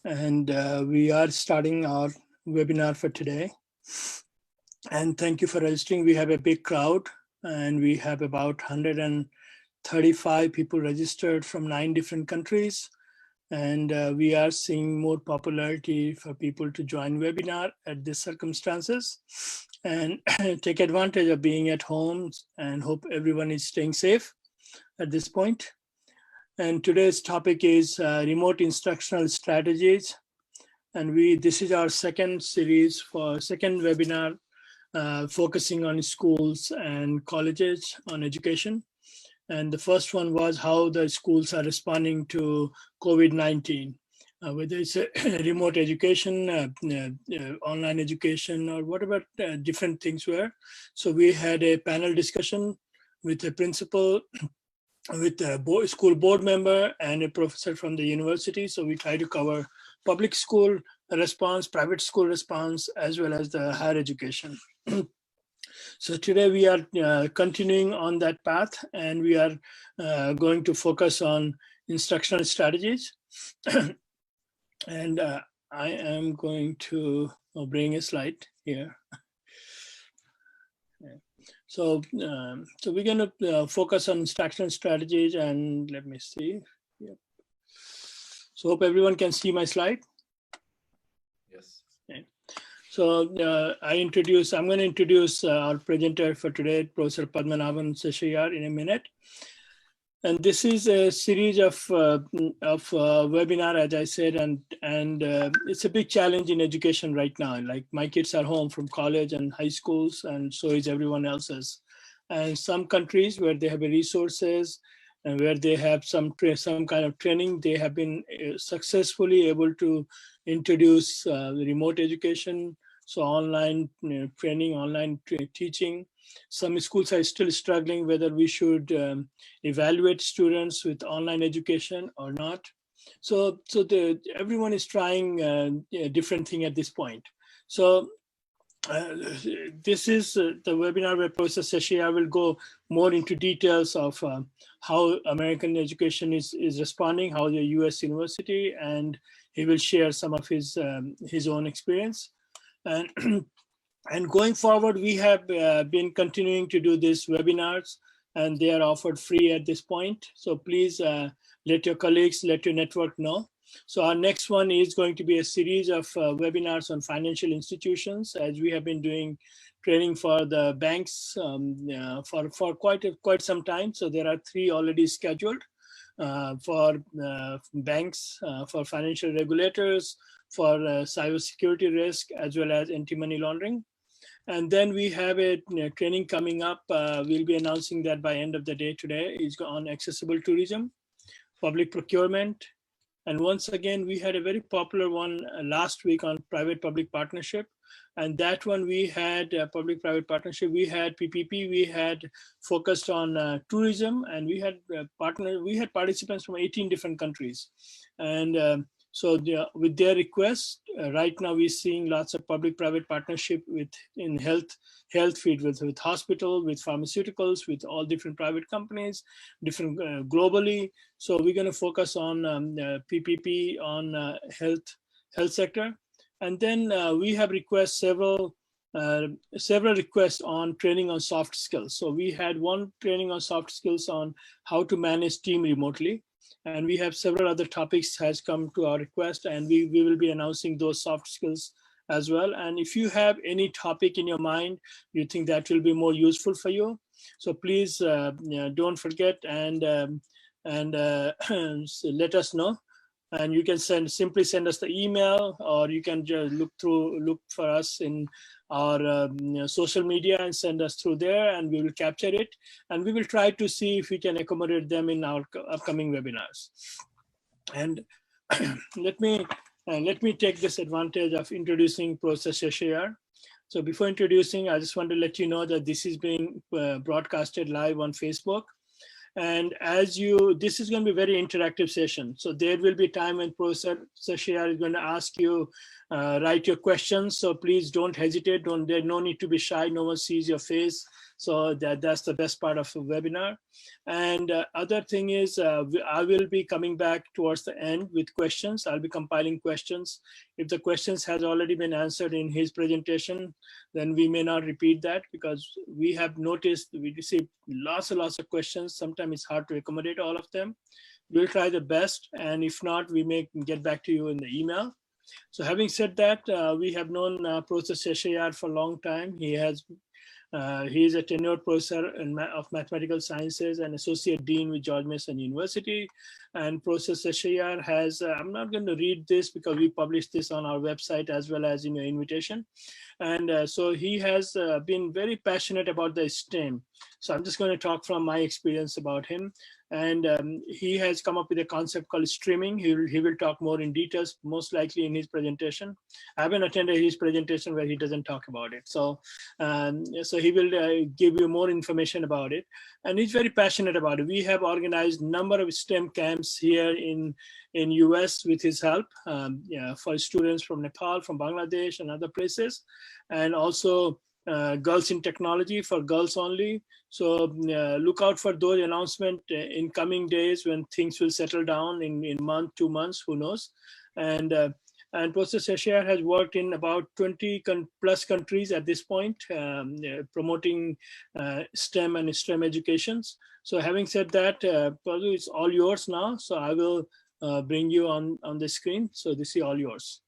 and we are starting our webinar for today. And thank you for registering. We have a big crowd, and we have about 135 people registered from 9 different countries. And we are seeing more popularity for people to join webinar at these circumstances and take advantage of being at home, and hope everyone is staying safe at this point. And today's topic is remote instructional strategies. And this is our second webinar focusing on schools and colleges on education. And the first one was how the schools are responding to COVID-19, whether it's remote education, online education, or whatever different things were. So we had a panel discussion with a principal, with a school board member, and a professor from the university. So we try to cover public school response, private school response, as well as the higher education. So today we are continuing on that path, and we are going to focus on instructional strategies. And I am going to bring a slide here. So we're going to focus on instructional strategies, and let me see. Yep. So hope everyone can see my slide. Yes. Okay. So I'm going to introduce our presenter for today, Professor Padmanabhan Seshayar, in a minute. And this is a series of webinar, as I said, and it's a big challenge in education right now. Like, my kids are home from college and high schools, and so is everyone else's. And some countries where they have resources and where they have some kind of training, they have been successfully able to introduce remote education, so online training, online teaching. Some schools are still struggling whether we should evaluate students with online education or not. So everyone is trying a different thing at this point. So this is the webinar where Professor Seshayar will go more into details of how American education is responding, how the US university, and he will share some of his own experience. And going forward, we have been continuing to do these webinars, and they are offered free at this point. So please let your colleagues, let your network know. So our next one is going to be a series of webinars on financial institutions, as we have been doing training for the banks for quite some time. So there are 3 already scheduled for banks, for financial regulators, for cybersecurity risk, as well as anti-money laundering. And then we have a training coming up. We'll be announcing that by end of the day today. Is on accessible tourism, public procurement. And once again, we had a very popular one last week on private-public partnership. And that one we had public-private partnership. We had PPP. We had focused on tourism, and we had participants from 18 different countries. And so with their request, right now we're seeing lots of public-private partnership in health field, with hospital, with pharmaceuticals, with all different private companies, different globally. So we're going to focus on PPP on health sector, and then we have several requests on training on soft skills. So we had one training on soft skills on how to manage team remotely. And we have several other topics has come to our request, and we will be announcing those soft skills as well. And if you have any topic in your mind, you think that will be more useful for you, so please don't forget and let us know. And you can simply send us the email, or you can just look for us in our social media and send us through there, and we will capture it, and we will try to see if we can accommodate them in our upcoming webinars. And let me take this advantage of introducing Professor Seshayar. So before introducing, I just want to let you know that this is being broadcasted live on Facebook. And this is going to be a very interactive session. So there will be time when Professor Seshayar is going to ask you, write your questions. So please don't hesitate. There's no need to be shy. No one sees your face. So that's the best part of the webinar. And other thing is I will be coming back towards the end with questions. I'll be compiling questions. If the questions has already been answered in his presentation, then we may not repeat that, because we have noticed we receive lots and lots of questions. Sometimes it's hard to accommodate all of them. We'll try the best, and if not, we may get back to you in the email. So having said that, we have known Professor Sheshayar for a long time. He is a tenured professor of mathematical sciences and associate dean with George Mason University. And Professor Sheshayar has, I'm not going to read this because we published this on our website as well as in your invitation. And so he has been very passionate about the STEM. So I'm just going to talk from my experience about him. And he has come up with a concept called streaming. He will talk more in details, most likely in his presentation. I haven't attended his presentation where he doesn't talk about it. So he will give you more information about it. And he's very passionate about it. We have organized a number of STEM camps here in US with his help, for students from Nepal, from Bangladesh and other places. And also Girls in Technology for girls only. So look out for those announcements in coming days when things will settle down in month, 2 months, who knows. And Professor Sheshayar has worked in about 20 plus countries at this point, promoting STEM and STEM educations. So having said that, Padu, it's all yours now. So I will bring you on the screen. So this is all yours.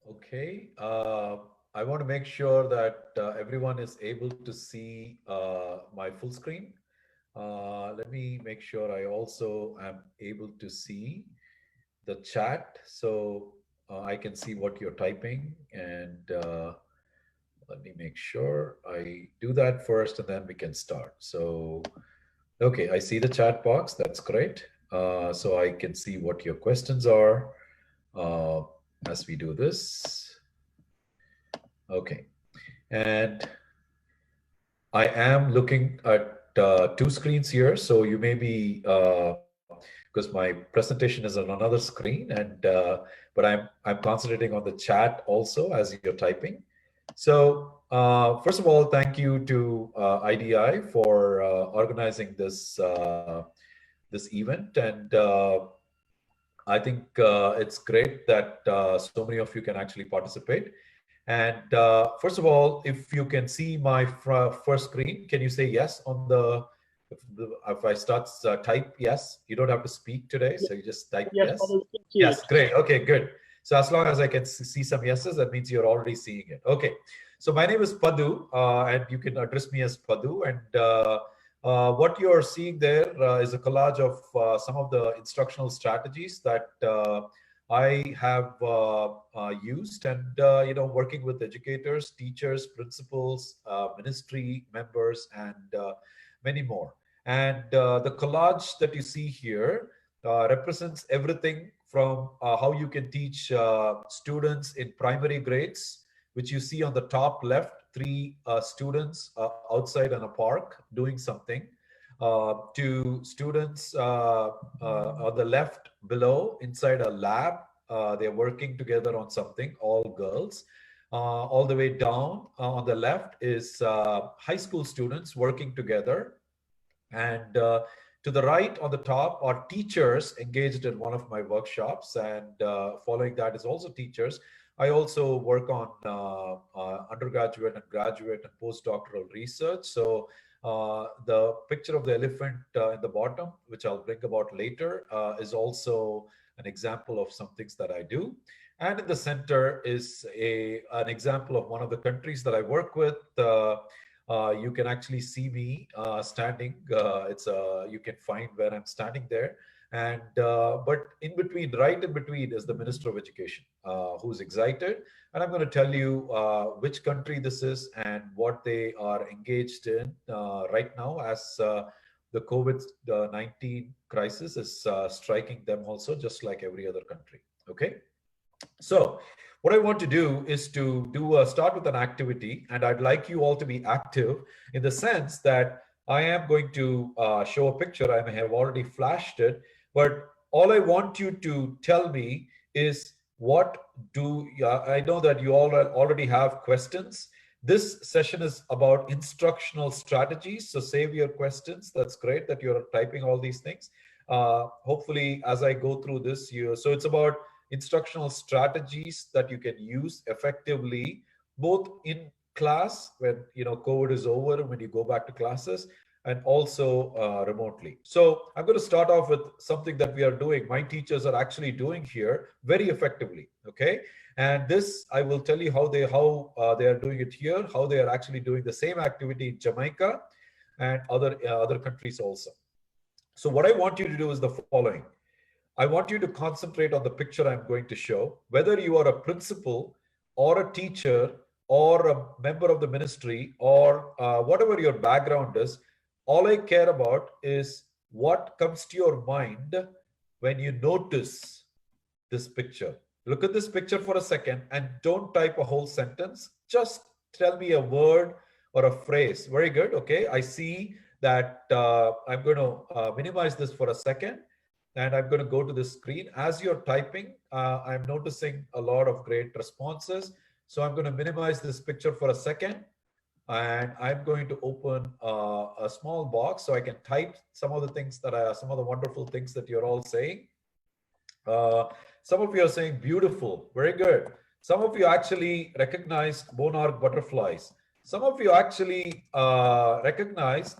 Okay. I want to make sure that everyone is able to see my full screen. Let me make sure I also am able to see the chat, so I can see what you're typing. And let me make sure I do that first, and then we can start. So, okay, I see the chat box. That's great. So I can see what your questions are as we do this. Okay, and I am looking at 2 screens here, so you may be because my presentation is on another screen, and but I'm concentrating on the chat also as you're typing. So first of all, thank you to IDI for organizing this this event, and I think it's great that so many of you can actually participate. And first of all, if you can see my first screen, can you say yes on the, if I start type yes, you don't have to speak today, so you just type yes. Yes, great. Okay, good. So as long as I can see some yeses, that means you're already seeing it. Okay. So my name is Padu, and you can address me as Padu. And what you're seeing there is a collage of some of the instructional strategies that I have used, and working with educators, teachers, principals, ministry members, and many more. And the collage that you see here represents everything from how you can teach students in primary grades, which you see on the top left, 3 students outside in a park doing something, to students on the left below inside a lab. They're working together on something, all girls. All the way down on the left is high school students working together. And to the right on the top are teachers engaged in one of my workshops. And following that is also teachers. I also work on undergraduate and graduate and postdoctoral research. So the picture of the elephant in the bottom, which I'll bring about later, is also an example of some things that I do. And in the center is an example of one of the countries that I work with. You can actually see me standing. You can find where I'm standing there. And but in between, right in between, is the Minister of Education, who's excited. And I'm going to tell you which country this is and what they are engaged in right now, as the COVID-19 crisis is striking them also, just like every other country. Okay. So what I want to do is to start with an activity, and I'd like you all to be active in the sense that I am going to show a picture. I may have already flashed it, but all I want you to tell me is what do I know that you all already have questions. This session is about instructional strategies. So save your questions. That's great that you're typing all these things. Hopefully, as I go through this, so it's about instructional strategies that you can use effectively, both in class when COVID is over and when you go back to classes, and also remotely. So I'm going to start off with something that we are doing. My teachers are actually doing here very effectively. Okay. And this, I will tell you how they are doing it here, how they are actually doing the same activity in Jamaica and other countries also. So what I want you to do is the following. I want you to concentrate on the picture I'm going to show. Whether you are a principal or a teacher or a member of the ministry or whatever your background is, all I care about is what comes to your mind when you notice this picture. Look at this picture for a second and don't type a whole sentence. Just tell me a word or a phrase. Very good. Okay. I see that I'm going to minimize this for a second. And I'm going to go to the screen. As you're typing, I'm noticing a lot of great responses. So I'm going to minimize this picture for a second. And I'm going to open a small box so I can type some of the things some of the wonderful things that you're all saying. Some of you are saying beautiful, very good. Some of you actually recognized monarch butterflies. Some of you actually recognized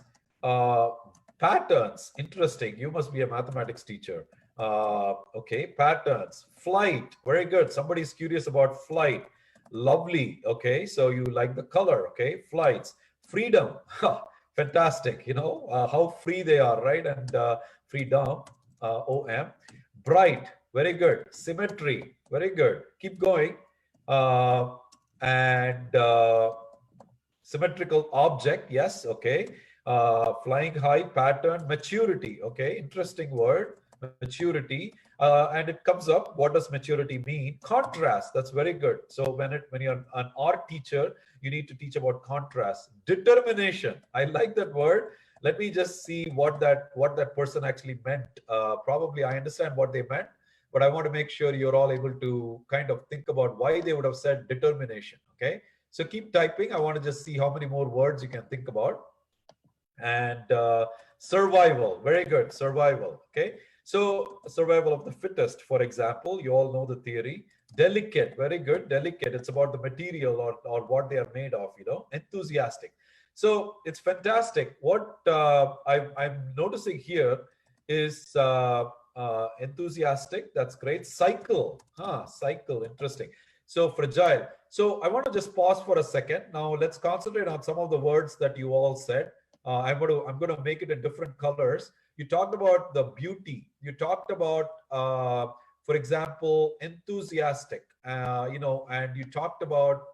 patterns. Interesting. You must be a mathematics teacher. Okay, patterns. Flight, very good. Somebody's curious about flight. Lovely. Okay, so you like the color. Okay, flights. Freedom. Fantastic. How free they are, right? And freedom. OM. Bright, very good. Symmetry, very good. Keep going. And symmetrical object, yes, okay. Flying high, pattern, maturity, okay. Interesting word, maturity. And it comes up, what does maturity mean? Contrast, that's very good. So when you're an art teacher, you need to teach about contrast. Determination, I like that word. Let me just see what that person actually meant. Probably I understand what they meant, but I want to make sure you're all able to kind of think about why they would have said determination. Okay, so keep typing. I want to just see how many more words you can think about. And survival, very good, survival. Okay, so survival of the fittest, for example, you all know the theory. Delicate, very good, delicate. It's about the material or what they are made of, enthusiastic. So it's fantastic. What I'm noticing here is enthusiastic. That's great. Cycle. Cycle. Interesting. So fragile. So I want to just pause for a second. Now let's concentrate on some of the words that you all said. I'm going to make it in different colors. You talked about the beauty. You talked about, for example, enthusiastic. And you talked about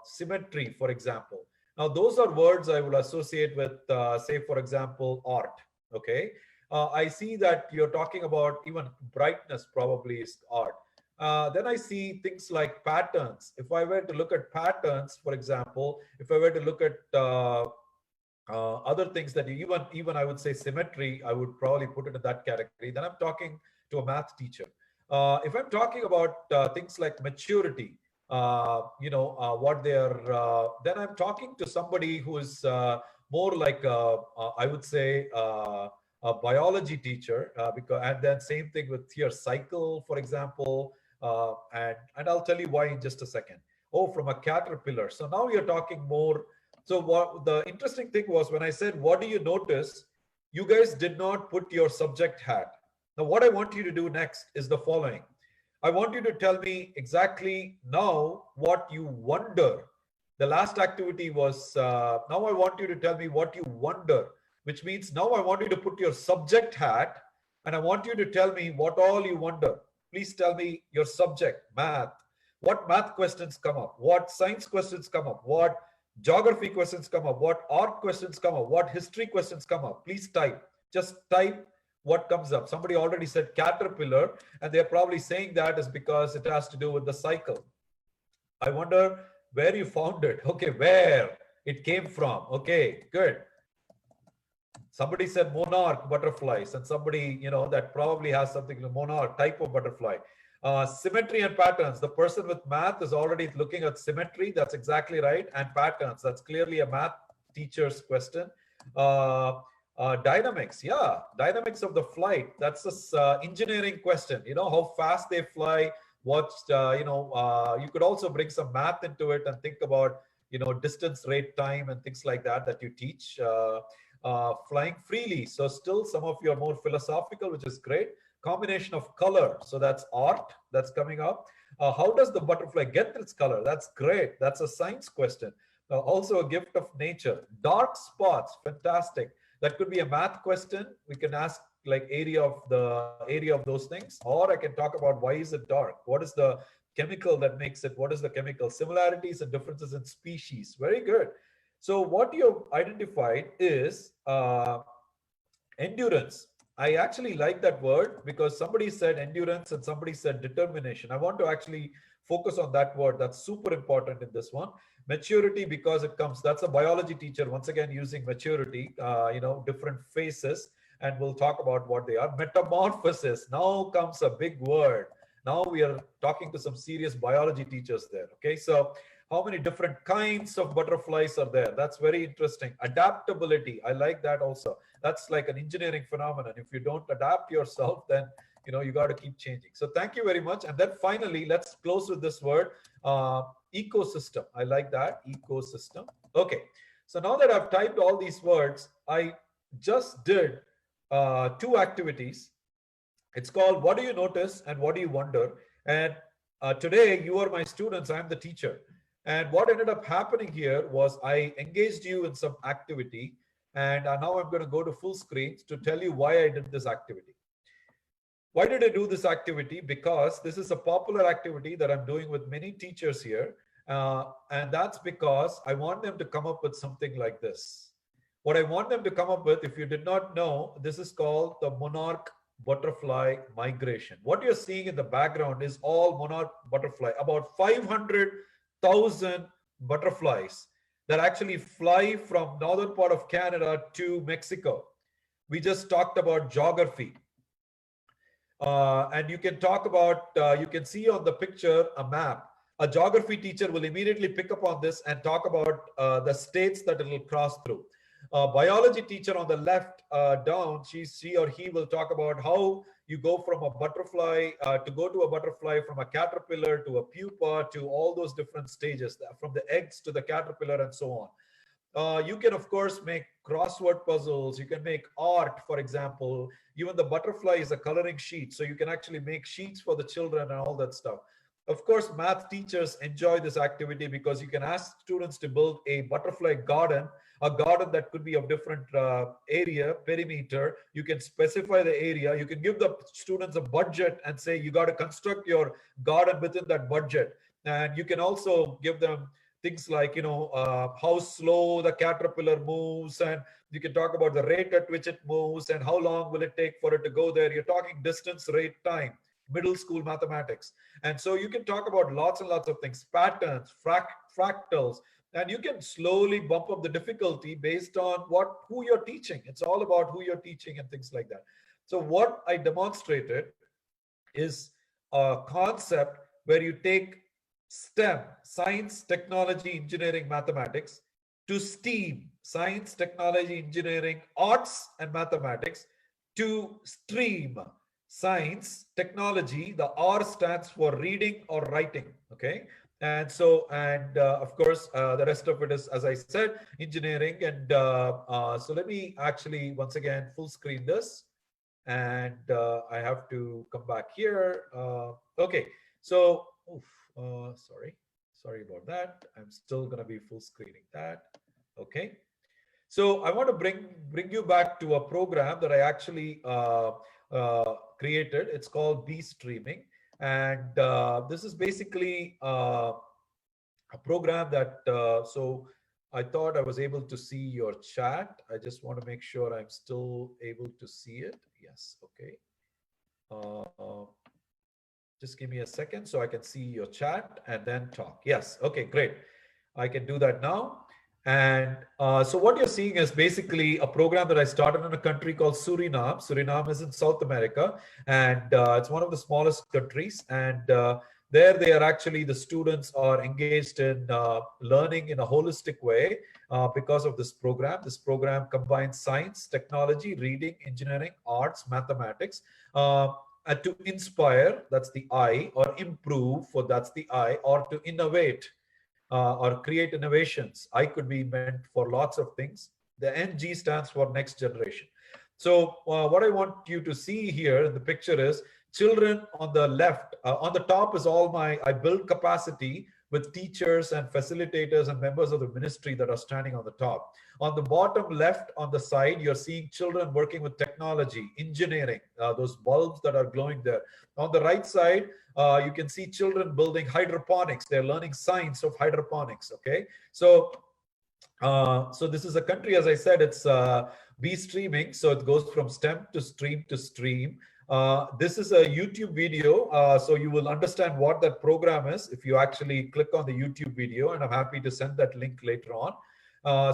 symmetry, for example. Now, those are words I will associate with, say, for example, art. Okay. I see that you're talking about even brightness probably is art. Then I see things like patterns. If I were to look at patterns, for example, if I were to look at other things that even I would say symmetry, I would probably put it in that category. Then I'm talking to a math teacher. If I'm talking about things like maturity, what they are, then I'm talking to somebody who is more like I would say a biology teacher, and then same thing with here, cycle, for example, and I'll tell you why in just a second. Oh, from a caterpillar. So now you're talking more. So what the interesting thing was when I said, what do you notice? You guys did not put your subject hat. Now, what I want you to do next is the following. I want you to tell me exactly now what you wonder. The last activity was, now I want you to tell me what you wonder, which means now I want you to put your subject hat and I want you to tell me what all you wonder. Please tell me your subject, math. What math questions come up? What science questions come up? What geography questions come up? What art questions come up? What history questions come up? Please type. Just type what comes up. Somebody already said caterpillar, and they're probably saying that is because it has to do with the cycle. I wonder where you found it. Okay, where it came from. Okay, good. Somebody said monarch butterflies, and somebody, that probably has something to monarch type of butterfly. Symmetry and patterns. The person with math is already looking at symmetry. That's exactly right. And patterns. That's clearly a math teacher's question. Dynamics. Yeah, dynamics of the flight. That's a engineering question. You know, how fast they fly. What, you could also bring some math into it and think about, distance, rate, time, and things like that you teach. Flying freely. So still some of you are more philosophical, which is great. Combination of color. So that's art that's coming up. How does the butterfly get its color? That's great. That's a science question. Also a gift of nature. Dark spots. Fantastic. That could be a math question. We can ask like area of those things, or I can talk about why is it dark? What is the chemical that makes it? What is the chemical similarities and differences in species? Very good. So what you have identified is endurance. I actually like that word because somebody said endurance and somebody said determination. I want to actually focus on that word. That's super important in this one. Maturity, because it comes, that's a biology teacher once again using maturity, different phases, and we'll talk about what they are. Metamorphosis, now comes a big word. Now we are talking to some serious biology teachers there. Okay, so how many different kinds of butterflies are there? That's very interesting. Adaptability, I like that also. That's like an engineering phenomenon. If you don't adapt yourself, then you got to keep changing. So thank you very much. And then finally, let's close with this word, ecosystem. I like that, ecosystem. Okay, so now that I've typed all these words, I just did 2 activities. It's called what do you notice and what do you wonder? And today you are my students, I'm the teacher. And what ended up happening here was I engaged you in some activity, and now I'm going to go to full screen to tell you why I did this activity. Why did I do this activity? Because this is a popular activity that I'm doing with many teachers here. And that's because I want them to come up with something like this. What I want them to come up with, if you did not know, this is called the monarch butterfly migration. What you're seeing in the background is all monarch butterfly, about 500,000 butterflies that actually fly from northern part of Canada to Mexico. We just talked about geography. And you can talk about, you can see on the picture a map. A geography teacher will immediately pick up on this and talk about the states that it will cross through. Biology teacher on the left down, she or he will talk about how you go from a butterfly to go to a butterfly, from a caterpillar to a pupa, to all those different stages, from the eggs to the caterpillar and so on. You can, of course, make crossword puzzles. You can make art, for example. Even the butterfly is a coloring sheet. So you can actually make sheets for the children and all that stuff. Of course, math teachers enjoy this activity because you can ask students to build a butterfly garden, a garden that could be of different area, perimeter. You can specify the area. You can give the students a budget and say, you got to construct your garden within that budget. And you can also give them things like, how slow the caterpillar moves, and you can talk about the rate at which it moves and how long will it take for it to go there. You're talking distance, rate, time, middle school mathematics. And so you can talk about lots and lots of things, patterns, fractals, and you can slowly bump up the difficulty based on who you're teaching. It's all about who you're teaching and things like that. So what I demonstrated is a concept where you take STEM, science, technology, engineering, mathematics, to STEAM, science, technology, engineering, arts, and mathematics, to STREAM, science, technology. The R stands for reading or writing. Okay. And so, of course, the rest of it is, as I said, engineering. And so let me actually, once again, full screen this. And I have to come back here. Okay. So, sorry about that. I'm still going to be full screening that. Okay. So I want to bring you back to a program that I actually created. It's called Bee Streaming. And this is basically a program that, so I thought I was able to see your chat. I just want to make sure I'm still able to see it. Yes. Okay. Just give me a second so I can see your chat and then talk. Yes. Okay, great. I can do that now. And so what you're seeing is basically a program that I started in a country called Suriname. Suriname is in South America, and it's one of the smallest countries. And there they are actually, the students are engaged in learning in a holistic way because of this program. This program combines science, technology, reading, engineering, arts, mathematics, and to inspire, that's the I, or improve, for that's the I, or to innovate, or create innovations. I could be meant for lots of things. The NG stands for next generation. So what I want you to see here in the picture is children on the left. On the top is all I build capacity with teachers and facilitators and members of the ministry that are standing on the top. On the bottom left, on the side, you're seeing children working with technology, engineering, those bulbs that are glowing there. On the right side, you can see children building hydroponics. They're learning science of hydroponics. Okay, so so this is a country, as I said, it's B streaming, so it goes from STEM to stream to stream. This is a YouTube video, so you will understand what that program is if you actually click on the YouTube video, and I'm happy to send that link later on.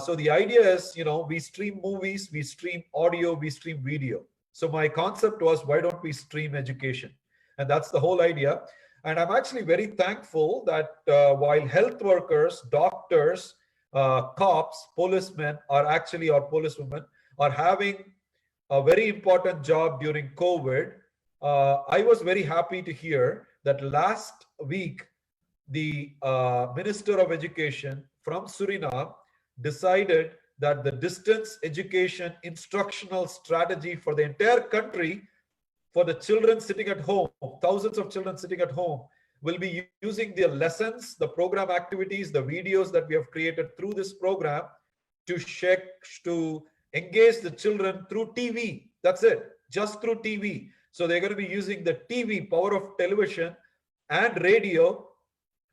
So the idea is, you know, we stream movies, we stream audio, we stream video. So my concept was, why don't we stream education? And that's the whole idea. And I'm actually very thankful that while health workers, doctors, cops, policemen are actually, or policewomen are having a very important job during COVID, I was very happy to hear that last week, the Minister of Education from Suriname decided that the distance education instructional strategy for the entire country, for the children sitting at home, thousands of children sitting at home, will be using their lessons, the program activities, the videos that we have created through this program to engage the children through TV. That's it, just through TV. So they're going to be using the TV, power of television and radio,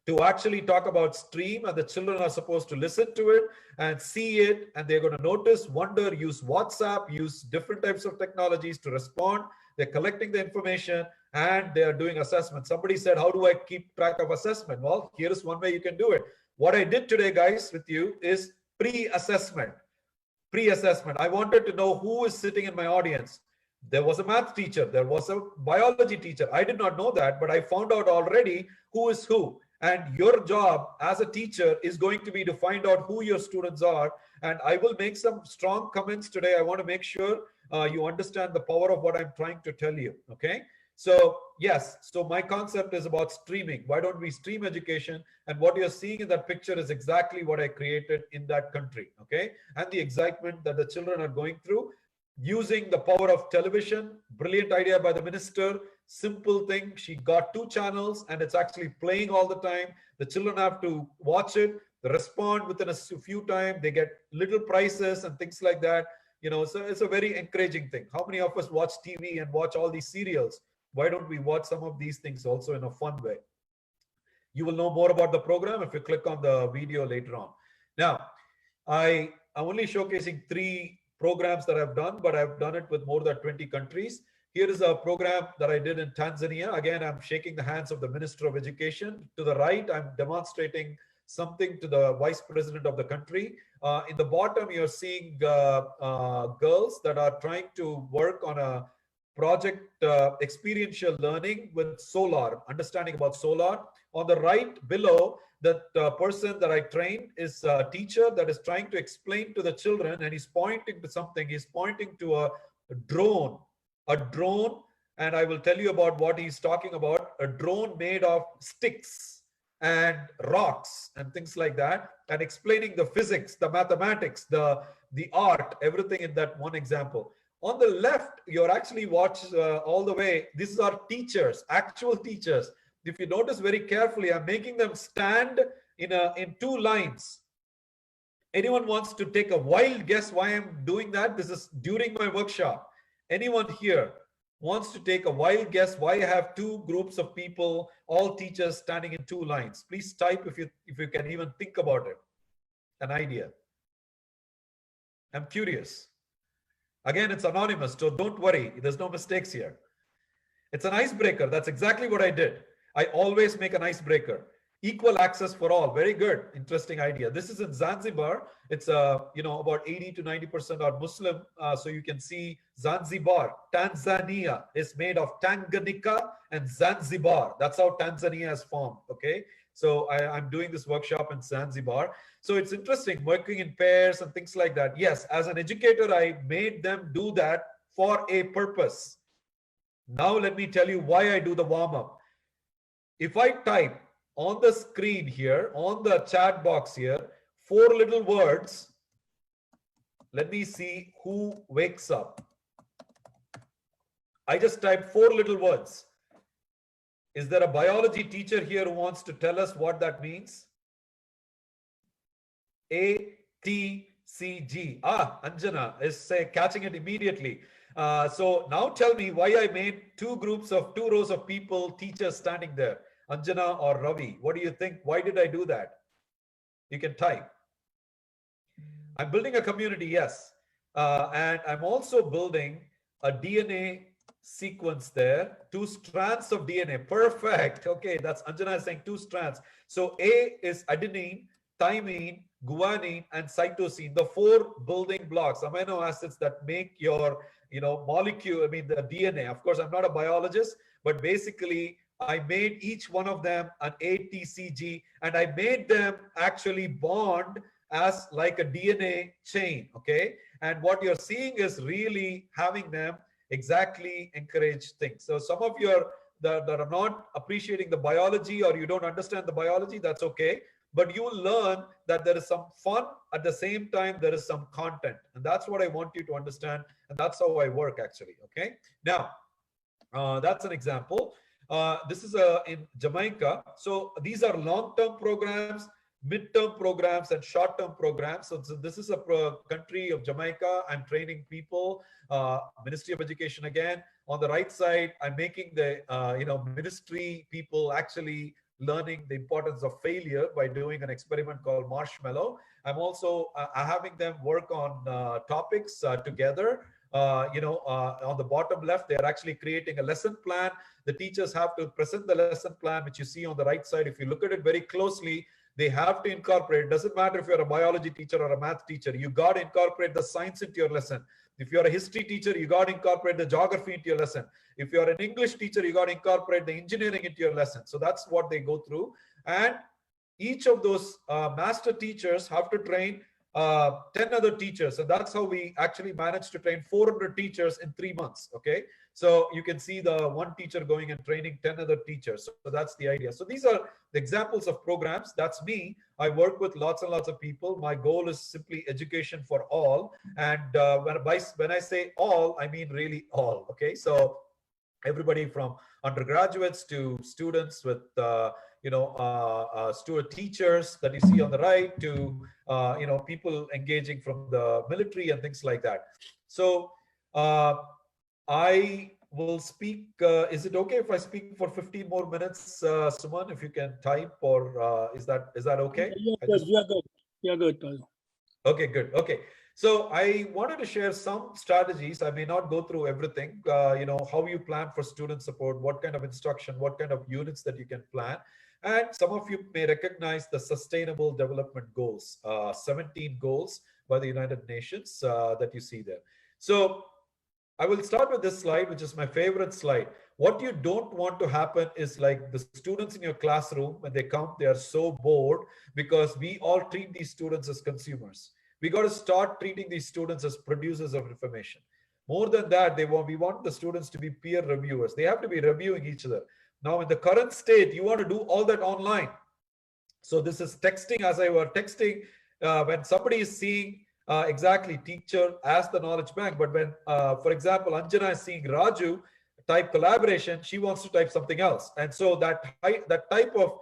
to actually talk about stream, and the children are supposed to listen to it and see it, and they're going to notice, wonder, use WhatsApp, use different types of technologies to respond. They're collecting the information and they are doing assessment. Somebody said, how do I keep track of assessment? Well, here is one way you can do it. What I did today, guys, with you is pre-assessment. Pre-assessment. I wanted to know who is sitting in my audience. There was a math teacher, there was a biology teacher. I did not know that, but I found out already who is who. And your job as a teacher is going to be to find out who your students are. And I will make some strong comments today. I want to make sure you understand the power of what I'm trying to tell you. Okay. So yes, so my concept is about streaming. Why don't we stream education? And what you're seeing in that picture is exactly what I created in that country. Okay. And the excitement that the children are going through using the power of television. Brilliant idea by the minister. Simple thing. She got 2 channels and it's actually playing all the time. The children have to watch it, they respond within a few times, they get little prizes and things like that. You know, so it's a very encouraging thing. How many of us watch TV and watch all these serials? Why don't we watch some of these things also in a fun way? You will know more about the program if you click on the video later on. Now, I'm only showcasing 3 programs that I've done, but I've done it with more than 20 countries. Here is a program that I did in Tanzania. Again, I'm shaking the hands of the Minister of Education. To the right, I'm demonstrating something to the Vice President of the country. In the bottom, you're seeing girls that are trying to work on a project, experiential learning with solar, understanding about solar. On the right below, that person that I trained is a teacher that is trying to explain to the children, and he's pointing to something. He's pointing to a drone, and I will tell you about what he's talking about. A drone made of sticks and rocks and things like that, and explaining the physics, the mathematics, the art, everything in that one example. On the left, you're actually watch all the way. These are teachers, actual teachers. If you notice very carefully, I'm making them stand in 2 lines. Anyone wants to take a wild guess why I'm doing that? This is during my workshop. Anyone here wants to take a wild guess why I have 2 groups of people, all teachers standing in 2 lines? Please type if you can even think about it. An idea. I'm curious. Again, it's anonymous, so don't worry. There's no mistakes here. It's an icebreaker. That's exactly what I did. I always make an icebreaker. Equal access for all. Very good. Interesting idea. This is in Zanzibar. It's about 80 to 90% are Muslim. So you can see Zanzibar, Tanzania is made of Tanganyika and Zanzibar. That's how Tanzania is formed. Okay. So I'm doing this workshop in Zanzibar. So it's interesting working in pairs and things like that. Yes, as an educator, I made them do that for a purpose. Now let me tell you why I do the warm-up. If I type on the screen here, on the chat box here, 4 little words, let me see who wakes up. I just typed 4 little words. Is there a biology teacher here who wants to tell us what that means? ATCG. Anjana is catching it immediately. So now tell me why I made 2 rows of people, teachers standing there. Anjana or Ravi, what do you think? Why did I do that? You can type. I'm building a community, yes. And I'm also building a DNA sequence there, 2 strands of DNA. Perfect. Okay, that's Anjana is saying 2 strands. So A is adenine, thymine, guanine, and cytosine, the 4 building blocks, amino acids that make your molecule, the DNA. Of course, I'm not a biologist, but basically I made each one of them an ATCG, and I made them actually bond as like a DNA chain. Okay, and what you're seeing is really having them exactly encourage things. So some of you that are not appreciating the biology, or you don't understand the biology, that's okay, but you will learn that there is some fun at the same time there is some content, and that's what I want you to understand, and that's how I work actually. Okay, now that's an example. This is in Jamaica. So these are long-term programs, mid-term programs, and short-term programs. So this is a country of Jamaica. I'm training people, Ministry of Education again. On the right side, I'm making the ministry people actually learning the importance of failure by doing an experiment called Marshmallow. I'm also having them work on topics together. On the bottom left, they're actually creating a lesson plan. The teachers have to present the lesson plan, which you see on the right side. If you look at it very closely, they have to incorporate. Doesn't matter if you're a biology teacher or a math teacher, you got to incorporate the science into your lesson. If you're a history teacher, you got to incorporate the geography into your lesson. If you're an English teacher, you got to incorporate the engineering into your lesson. So that's what they go through. And each of those master teachers have to train 10 other teachers. And that's how we actually managed to train 400 teachers in 3 months. Okay. So you can see the one teacher going and training 10 other teachers. So that's the idea. So these are the examples of programs. That's me. I work with lots and lots of people. My goal is simply education for all. And when I say all, I mean really all. Okay. So everybody from undergraduates to students with student teachers that you see on the right to people engaging from the military and things like that. So I will speak. Is it okay if I speak for 15 more minutes, Suman? If you can type, or is that okay? Yeah, good. Okay, good. Okay. So I wanted to share some strategies. I may not go through everything, how you plan for student support, what kind of instruction, what kind of units that you can plan. And some of you may recognize the Sustainable Development Goals, 17 goals by the United Nations that you see there. So I will start with this slide, which is my favorite slide. What you don't want to happen is like the students in your classroom, when they come, they are so bored because we all treat these students as consumers. We got to start treating these students as producers of information. More than that, we want the students to be peer reviewers. They have to be reviewing each other. Now, in the current state, you want to do all that online. So this is texting, as I were texting, when somebody is seeing exactly teacher as the knowledge bank. But when, for example, Anjana is seeing Raju type collaboration, she wants to type something else. And so that type of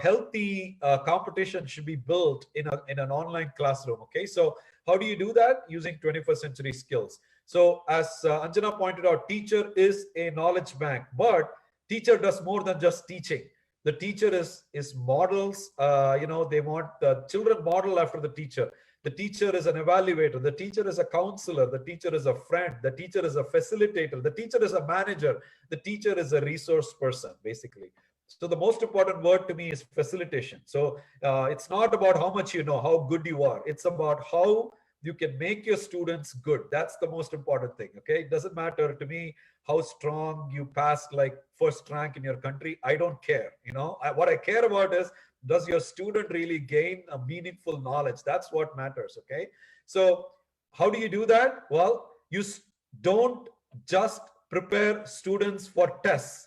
healthy competition should be built in an online classroom. Okay, so how do you do that? Using 21st century skills. So as Anjana pointed out, teacher is a knowledge bank, but teacher does more than just teaching. The teacher is models. They want the children model after the teacher. The teacher is an evaluator. The teacher is a counselor. The teacher is a friend. The teacher is a facilitator. The teacher is a manager. The teacher is a resource person, basically. So the most important word to me is facilitation. So it's not about how much you know, how good you are. It's about how you can make your students good. That's the most important thing. Okay. It doesn't matter to me how strong you passed like first rank in your country. I don't care. What I care about is, does your student really gain a meaningful knowledge? That's what matters. Okay. So how do you do that? Well, you don't just prepare students for tests.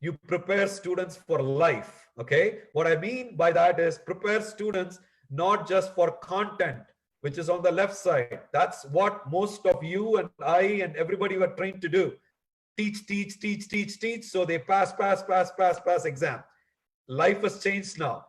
You prepare students for life. Okay. What I mean by that is, prepare students not just for content, which is on the left side. That's what most of you and I and everybody were trained to do. Teach, teach, teach, teach, teach. So they pass exam. Life has changed now.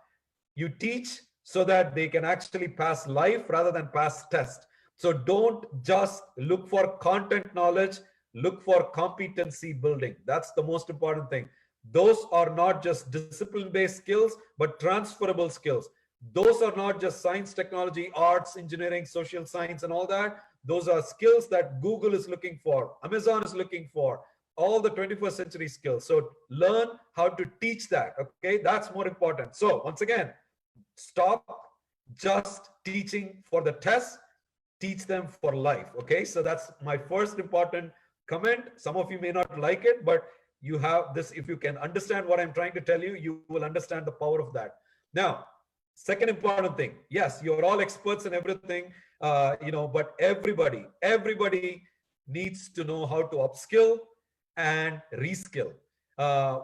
You teach so that they can actually pass life rather than pass test. So don't just look for content knowledge, look for competency building. That's the most important thing. Those are not just discipline-based skills, but transferable skills. Those are not just science, technology, arts, engineering, social science, and all that. Those are skills that Google is looking for, Amazon is looking for, all the 21st century skills. So learn how to teach that. Okay, that's more important. So once again, stop just teaching for the test, teach them for life. Okay, so that's my first important comment. Some of you may not like it, but you have this. If you can understand what I'm trying to tell you, you will understand the power of that. Now, second important thing, yes, you're all experts in everything, but everybody needs to know how to upskill and reskill.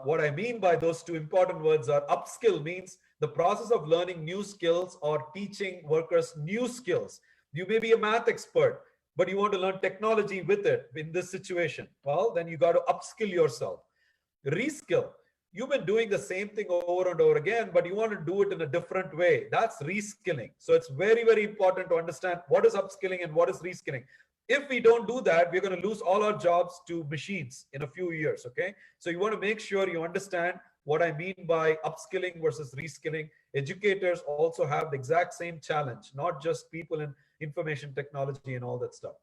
What I mean by those two important words are, upskill means the process of learning new skills or teaching workers new skills. You may be a math expert, but you want to learn technology with it in this situation. Well, then you got to upskill yourself. Reskill. You've been doing the same thing over and over again, but you want to do it in a different way. That's reskilling. So it's very, very important to understand what is upskilling and what is reskilling. If we don't do that, we're going to lose all our jobs to machines in a few years. Okay. So you want to make sure you understand what I mean by upskilling versus reskilling. Educators also have the exact same challenge, not just people in information technology and all that stuff.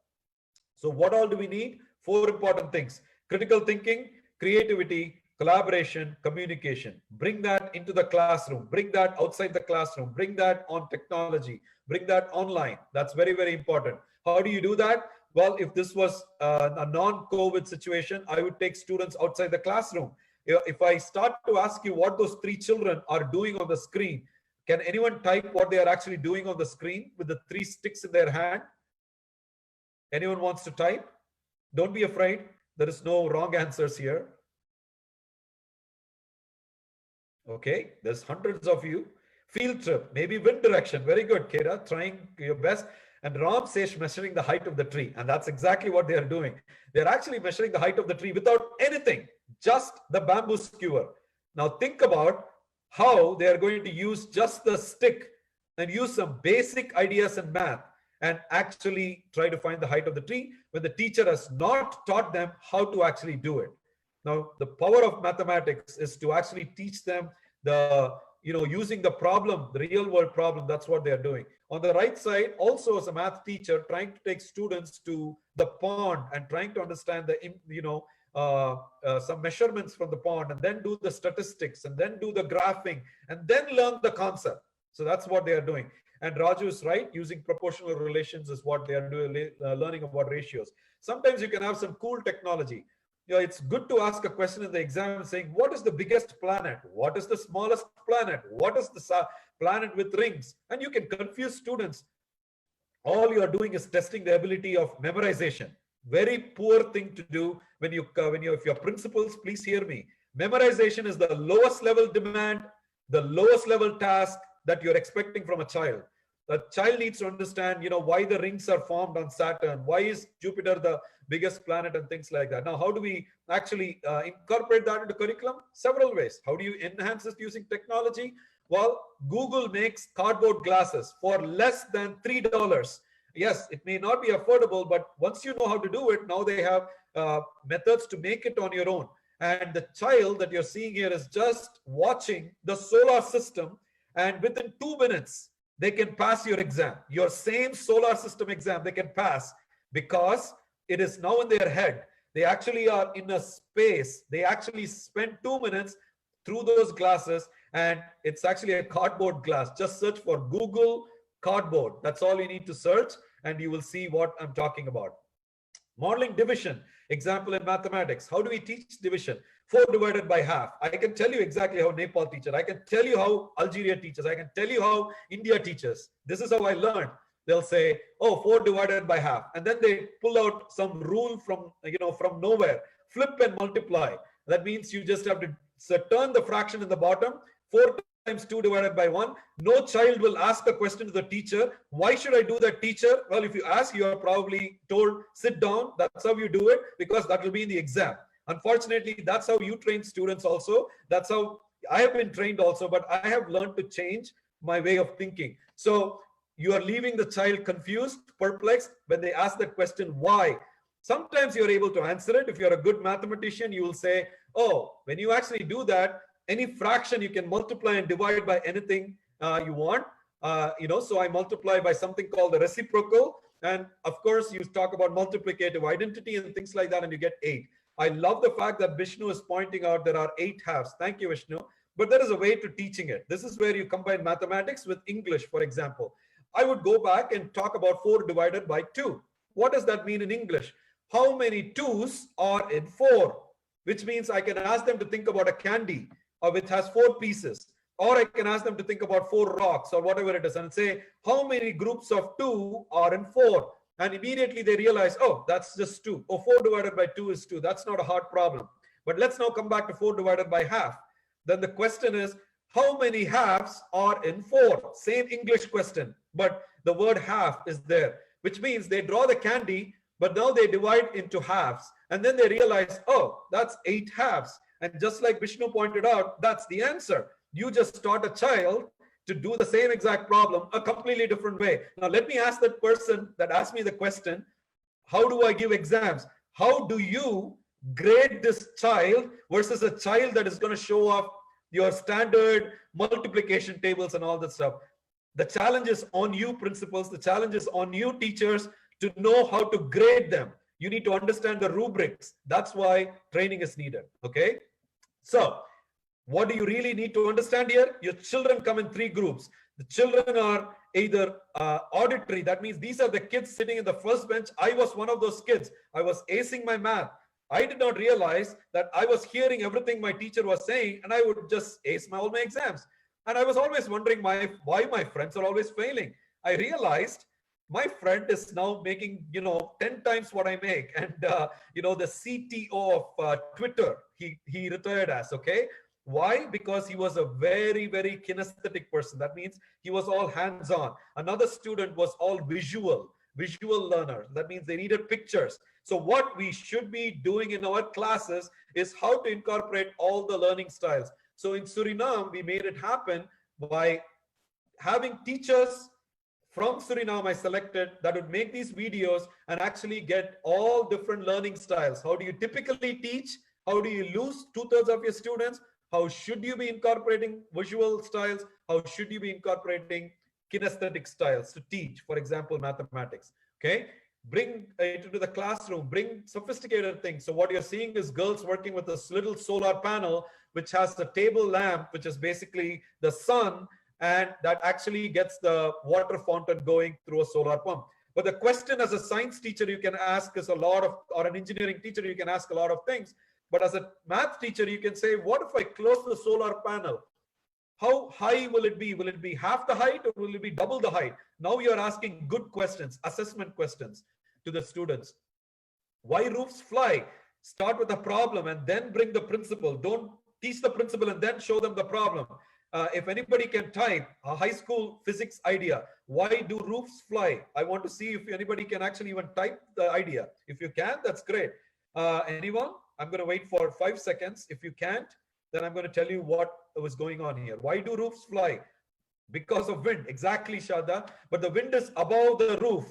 So what all do we need? 4 important things: critical thinking, creativity, collaboration, communication. Bring that into the classroom, bring that outside the classroom, bring that on technology, bring that online. That's very, very important. How do you do that? Well, if this was a non-COVID situation, I would take students outside the classroom. If I start to ask you what those 3 children are doing on the screen, can anyone type what they are actually doing on the screen with the 3 sticks in their hand? Anyone wants to type? Don't be afraid. There is no wrong answers here. Okay, there's hundreds of you. Field trip, maybe wind direction. Very good, Kera, trying your best. And Ram says measuring the height of the tree. And that's exactly what they are doing. They're actually measuring the height of the tree without anything, just the bamboo skewer. Now think about how they are going to use just the stick and use some basic ideas in math and actually try to find the height of the tree when the teacher has not taught them how to actually do it. Now, the power of mathematics is to actually teach them using the problem, the real world problem. That's what they're doing. On the right side, also as a math teacher, trying to take students to the pond and trying to understand the, some measurements from the pond, and then do the statistics, and then do the graphing, and then learn the concept. So that's what they are doing. And Raju is right, using proportional relations is what they are doing, learning about ratios. Sometimes you can have some cool technology. It's good to ask a question in the exam saying, what is the biggest planet? What is the smallest planet? What is the planet with rings? And you can confuse students. All you are doing is testing the ability of memorization. Very poor thing to do if your principals, please hear me. Memorization is the lowest level demand, the lowest level task that you're expecting from a child. The child needs to understand, why the rings are formed on Saturn, why is Jupiter the biggest planet, and things like that. Now, how do we actually incorporate that into curriculum? Several ways. How do you enhance this using technology? Well, Google makes cardboard glasses for less than $3. Yes, it may not be affordable, but once you know how to do it, now they have methods to make it on your own. And the child that you're seeing here is just watching the solar system, and within 2 minutes, they can pass your exam. Your same solar system exam they can pass because it is now in their head. They actually are in a space. They actually spend 2 minutes through those glasses, and it's actually a cardboard glass. Just search for Google cardboard. That's all you need to search, and you will see what I'm talking about. Modeling division, example in mathematics. How do we teach division? 4 divided by half. I can tell you exactly how Nepal teaches. I can tell you how Algeria teaches. I can tell you how India teaches. This is how I learned. They'll say, oh, 4 divided by half. And then they pull out some rule from, from nowhere. Flip and multiply. That means you just have to turn the fraction in the bottom. 4 times 2 divided by 1. No child will ask a question to the teacher. Why should I do that, teacher? Well, if you ask, you are probably told, sit down. That's how you do it, because that will be in the exam. Unfortunately, that's how you train students also. That's how I have been trained also, but I have learned to change my way of thinking. So you are leaving the child confused, perplexed when they ask that question, why? Sometimes you're able to answer it. If you're a good mathematician, you will say, oh, when you actually do that, any fraction you can multiply and divide by anything you want. So I multiply by something called the reciprocal. And of course, you talk about multiplicative identity and things like that, and you get 8. I love the fact that Vishnu is pointing out there are 8 halves. Thank you, Vishnu. But there is a way to teaching it. This is where you combine mathematics with English, for example. I would go back and talk about 4 divided by 2. What does that mean in English? How many 2s are in 4? Which means I can ask them to think about a candy which has 4 pieces. Or I can ask them to think about 4 rocks or whatever it is and say, how many groups of 2 are in 4? And immediately they realize, oh, that's just 2. Oh, 4 divided by 2 is 2. That's not a hard problem. But let's now come back to 4 divided by half. Then the question is, how many halves are in 4? Same English question, but the word half is there, which means they draw the candy, but now they divide into halves. And then they realize, oh, that's 8 halves. And just like Vishnu pointed out, that's the answer. You just taught a child to do the same exact problem a completely different way. Now, let me ask that person that asked me the question, how do I give exams? How do you grade this child versus a child that is going to show off your standard multiplication tables and all that stuff? The challenge is on you, principals. The challenge is on you, teachers, to know how to grade them. You need to understand the rubrics. That's why training is needed. Okay. So what do you really need to understand here? Your children come in 3 groups. The children are either auditory. That means these are the kids sitting in the first bench. I was one of those kids. I was acing my math. I did not realize that I was hearing everything my teacher was saying, and I would just ace all my exams. And I was always wondering why my friends are always failing. I realized my friend is now making 10 times what I make, and the CTO of Twitter, he retired as. Okay, why? Because he was a very, very kinesthetic person. That means he was all hands-on. Another student was all visual learner. That means they needed pictures. So what we should be doing in our classes is how to incorporate all the learning styles. So in Suriname, we made it happen by having teachers from Suriname I selected that would make these videos and actually get all different learning styles. How do you typically teach? How do you lose 2/3 of your students? How should you be incorporating visual styles? How should you be incorporating kinesthetic styles to teach, for example, mathematics? Okay, bring it into the classroom, bring sophisticated things. So what you're seeing is girls working with this little solar panel, which has a table lamp, which is basically the sun, and that actually gets the water fountain going through a solar pump. But the question as a science teacher you can ask is a lot of, or an engineering teacher, you can ask a lot of things. But as a math teacher, you can say, what if I close the solar panel? How high will it be? Will it be half the height or will it be double the height? Now you're asking good questions, assessment questions to the students. Why roofs fly? Start with a problem and then bring the principle. Don't teach the principle and then show them the problem. If anybody can type a high school physics idea, why do roofs fly? I want to see if anybody can actually even type the idea. If you can, that's great. Anyone? I'm going to wait for 5 seconds. If you can't, then I'm going to tell you what was going on here. Why do roofs fly? Because of wind. Exactly, Shada. But the wind is above the roof.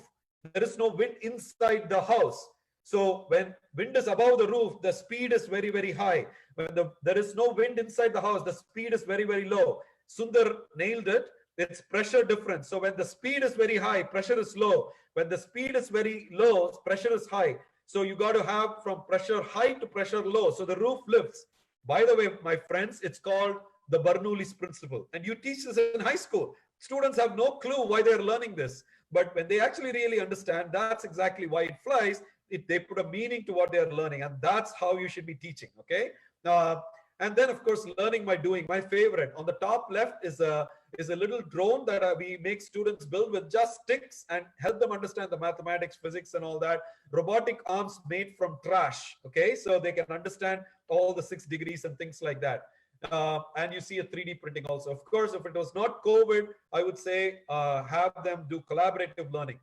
There is no wind inside the house. So when wind is above the roof, the speed is very, very high. When there is no wind inside the house, the speed is very, very low. Sundar nailed it. It's pressure difference. So when the speed is very high, pressure is low. When the speed is very low, pressure is high. So you got to have from pressure high to pressure low. So the roof lifts. By the way, my friends, it's called the Bernoulli's principle. And you teach this in high school. Students have no clue why they're learning this. But when they actually really understand, that's exactly why it flies. They put a meaning to what they're learning. And that's how you should be teaching, okay? And then, of course, learning by doing. My favorite. On the top left is a little drone that we make students build with just sticks and help them understand the mathematics, physics, and all that. Robotic arms made from trash, okay? So they can understand all the 6 degrees and things like that. And you see a 3D printing also. Of course, if it was not COVID, I would say have them do collaborative learning.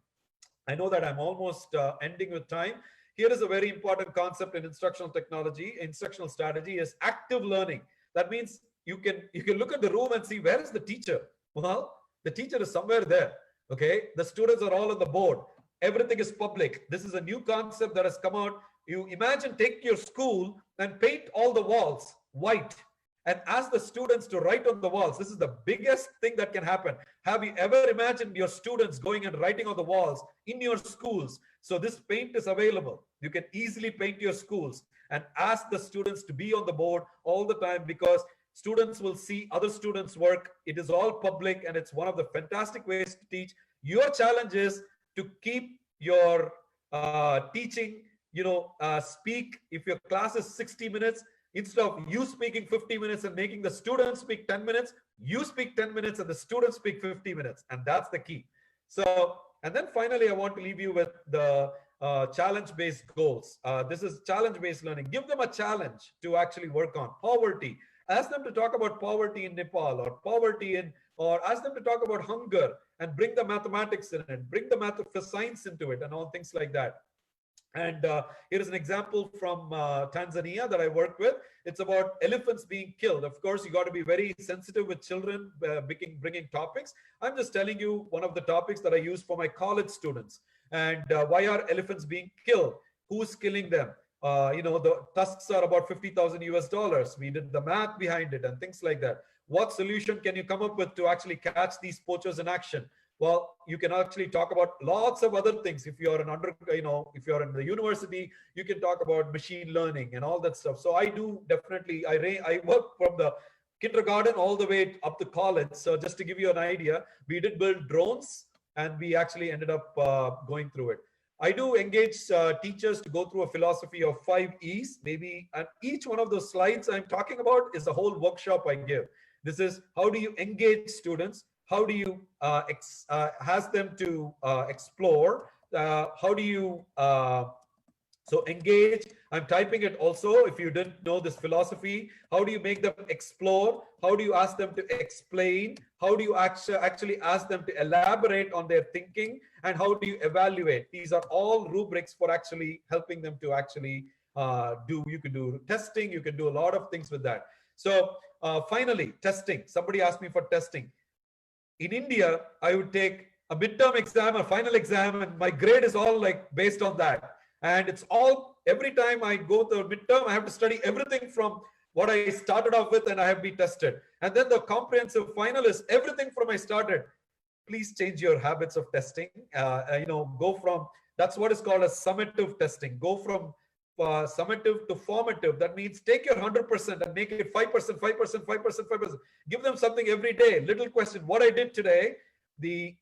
I know that I'm almost ending with time. Here is a very important concept in instructional technology, instructional strategy is active learning. That means you can look at the room and see, where is the teacher? Well, the teacher is somewhere there. Okay, the students are all on the board. Everything is public. This is a new concept that has come out. You imagine, take your school and paint all the walls white and ask the students to write on the walls. This is the biggest thing that can happen. Have you ever imagined your students going and writing on the walls in your schools? So this paint is available. You can easily paint your schools and ask the students to be on the board all the time, because students will see other students' work. It is all public, and it's one of the fantastic ways to teach. Your challenge is to keep your teaching, speak. If your class is 60 minutes, instead of you speaking 50 minutes and making the students speak 10 minutes, you speak 10 minutes and the students speak 50 minutes. And that's the key. So, and then finally, I want to leave you with the challenge-based goals. This is challenge-based learning. Give them a challenge to actually work on. Poverty. Ask them to talk about poverty in Nepal, or poverty in, or ask them to talk about hunger and bring the mathematics in it, bring the science into it, and all things like that. And here is an example from Tanzania that I worked with. It's about elephants being killed. Of course, you got to be very sensitive with children bringing topics. I'm just telling you one of the topics that I use for my college students. And why are elephants being killed? Who's killing them? The tusks are about 50,000 US dollars. We did the math behind it and things like that. What solution can you come up with to actually catch these poachers in action? Well, you can actually talk about lots of other things. If you're if you're in the university, you can talk about machine learning and all that stuff. So I do definitely, I work from the kindergarten all the way up to college. So just to give you an idea, we did build drones, and we actually ended up going through it. I do engage teachers to go through a philosophy of 5 E's, maybe, and each one of those slides I'm talking about is a whole workshop I give. This is how do you engage students? How do you ask them to explore? How do you so engage? I'm typing it also. If you didn't know this philosophy, how do you make them explore? How do you ask them to explain? How do you actually ask them to elaborate on their thinking? And how do you evaluate? These are all rubrics for actually helping them to actually you can do testing. You can do a lot of things with that. So finally, testing. Somebody asked me for testing. In India, I would take a midterm exam, a final exam, and my grade is all like based on that. And it's all, every time I go to a midterm, I have to study everything from what I started off with, and I have been tested. And then the comprehensive final is everything from I started. Please change your habits of testing. Go from, that's what is called a summative testing. Go from summative to formative. That means take your 100% and make it 5%, 5%, 5%, 5%. Give them something every day. Little question. What I did today, the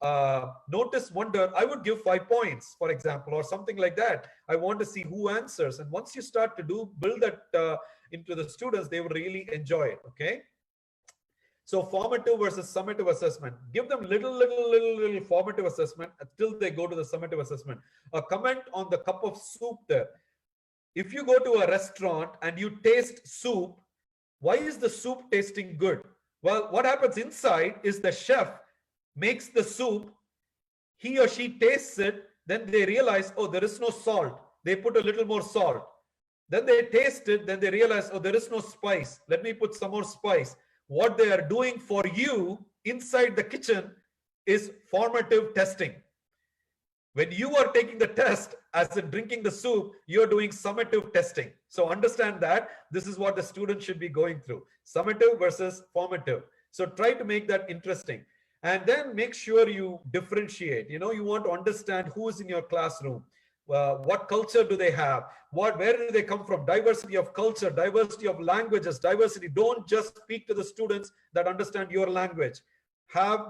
notice wonder, I would give 5 points, for example, or something like that. I want to see who answers. And once you start to build that into the students, they will really enjoy it. Okay. So formative versus summative assessment. Give them little formative assessment until they go to the summative assessment. A comment on the cup of soup there. If you go to a restaurant and you taste soup, why is the soup tasting good? Well, what happens inside is the chef makes the soup, he or she tastes it, then they realize, oh, there is no salt. They put a little more salt. Then they taste it, then they realize, oh, there is no spice. Let me put some more spice. What they are doing for you inside the kitchen is formative testing. When you are taking the test, as in drinking the soup, you're doing summative testing. So understand that this is what the student should be going through. Summative versus formative. So try to make that interesting. And then make sure you differentiate. You want to understand who is in your classroom. what culture do they have? Where do they come from? Diversity of culture, diversity of languages, diversity. Don't just speak to the students that understand your language.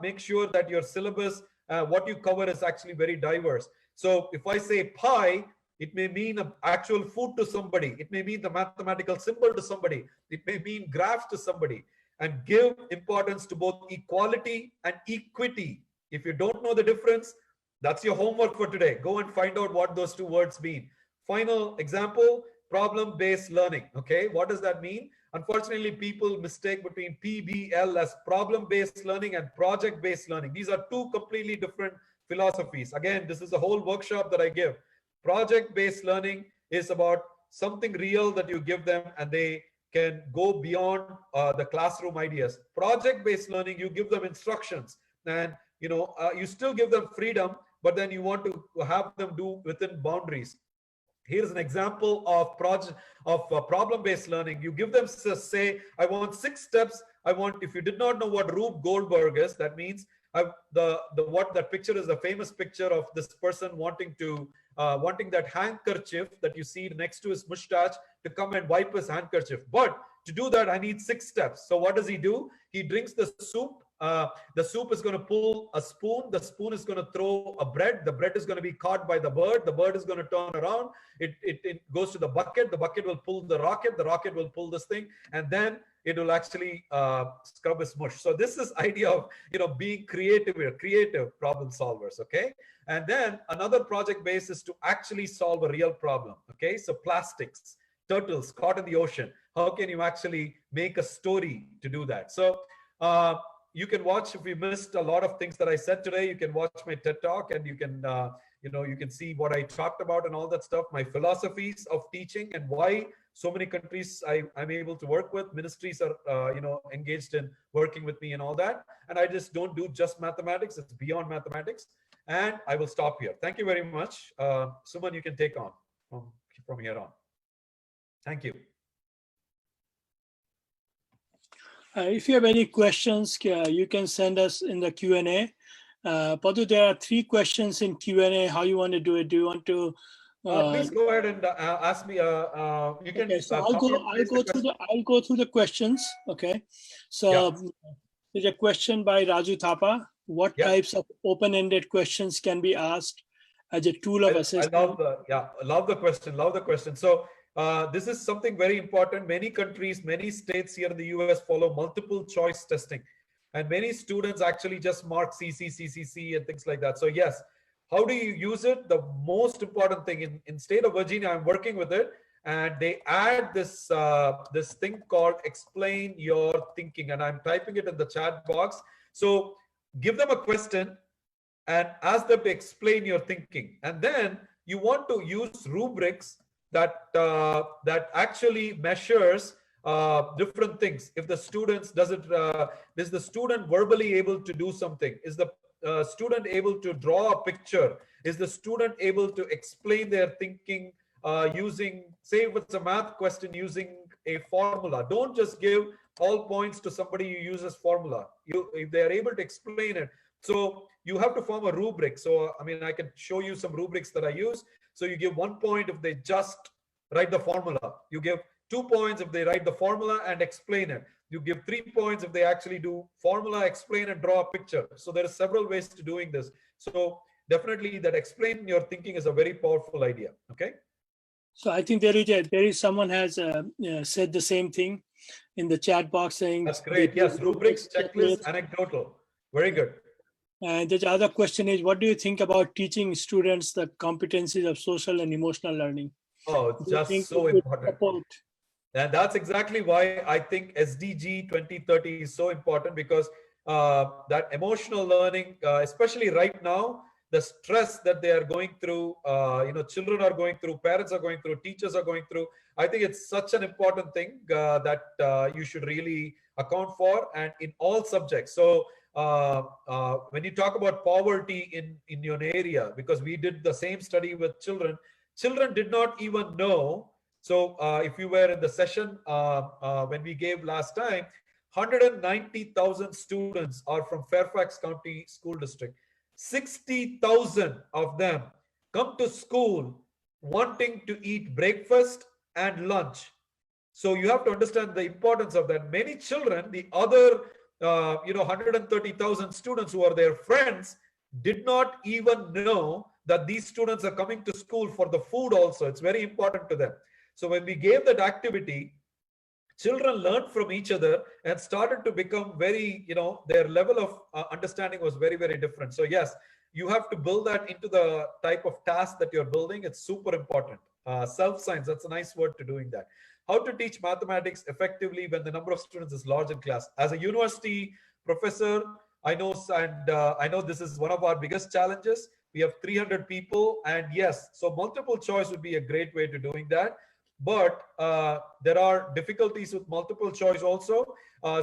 Make sure that your syllabus, what you cover is actually very diverse. So if I say pie, it may mean an actual food to somebody. It may mean the mathematical symbol to somebody. It may mean graph to somebody. And give importance to both equality and equity. If you don't know the difference, that's your homework for today. Go and find out what those two words mean. Final example, problem-based learning. Okay, what does that mean? Unfortunately, people mistake between PBL as problem-based learning and project-based learning. These are two completely different philosophies. Again, this is a whole workshop that I give. Project-based learning is about something real that you give them and they can go beyond the classroom ideas. Project-based learning, you give them instructions and you still give them freedom, but then you want to have them do within boundaries. Here's an example of problem-based learning. You give them, say, I want 6 steps. If you did not know what Rube Goldberg is, that means what that picture is, a famous picture of this person wanting that handkerchief that you see next to his mustache to come and wipe his handkerchief. But to do that, I need 6 steps. So what does he do? He drinks the soup. The soup is going to pull a spoon. The spoon is going to throw a bread. The bread is going to be caught by the bird. The bird is going to turn around. It goes to the bucket. The bucket will pull the rocket. The rocket will pull this thing. And then it will actually scrub his mush. So this is idea of being creative problem solvers. Okay. And then another project base is to actually solve a real problem. Okay. So plastics, turtles caught in the ocean. How can you actually make a story to do that? So you can watch, if you missed a lot of things that I said today, you can watch my TED Talk and you can, you can see what I talked about and all that stuff, my philosophies of teaching and why so many countries I'm able to work with, ministries are, engaged in working with me and all that. And I just don't do just mathematics, it's beyond mathematics. And I will stop here. Thank you very much. Suman, you can take on from here on. Thank you. If you have any questions, you can send us in the Q&A. Padu, there are 3 questions in Q&A. How you want to do it? Do you want to? Please go ahead and ask me. You can. Okay, so I'll go through the questions. Okay, so there's a question by Raju Thapa. What types of open-ended questions can be asked as a tool of assessment? Love the question. So. This is something very important. Many countries, many states here in the US follow multiple choice testing. And many students actually just mark CC, CCC and things like that. So yes, how do you use it? The most important thing in state of Virginia, I'm working with it. And they add this, this thing called explain your thinking. And I'm typing it in the chat box. So give them a question and ask them to explain your thinking. And then you want to use rubrics that actually measures different things. If the students is the student verbally able to do something? Is the student able to draw a picture? Is the student able to explain their thinking using, say if it's a math question, using a formula? Don't just give all points to somebody who uses formula. If they are able to explain it. So you have to form a rubric. So I mean, I can show you some rubrics that I use. So you give 1 point if they just write the formula. You give 2 points if they write the formula and explain it. You give 3 points if they actually do formula, explain and draw a picture. So there are several ways to doing this. So definitely that explain your thinking is a very powerful idea. Okay. So I think there is someone has said the same thing in the chat box saying. That's great. Yes, rubrics, checklist, anecdotal. Very good. And the other question is, what do you think about teaching students the competencies of social and emotional learning? Oh, just so important. And that's exactly why I think SDG 2030 is so important, because that emotional learning, especially right now, the stress that they are going through, children are going through, parents are going through, teachers are going through. I think it's such an important thing that you should really account for, and in all subjects. So when you talk about poverty in your area, because we did the same study with children did not even know. So if you were in the session when we gave last time, 190,000 students are from Fairfax County School District. 60,000 of them come to school wanting to eat breakfast and lunch. So you have to understand the importance of that. Many children, the other 130,000 students who are their friends, did not even know that these students are coming to school for the food also. It's very important to them. So when we gave that activity, children learned from each other and started to become very, their level of understanding was very, very different. So yes, you have to build that into the type of task that you're building. It's super important. Self-science, that's a nice word to doing that. How to teach mathematics effectively when the number of students is large in class. As a university professor, I know, and I know this is one of our biggest challenges. We have 300 people, and yes, so multiple choice would be a great way to doing that. But there are difficulties with multiple choice also.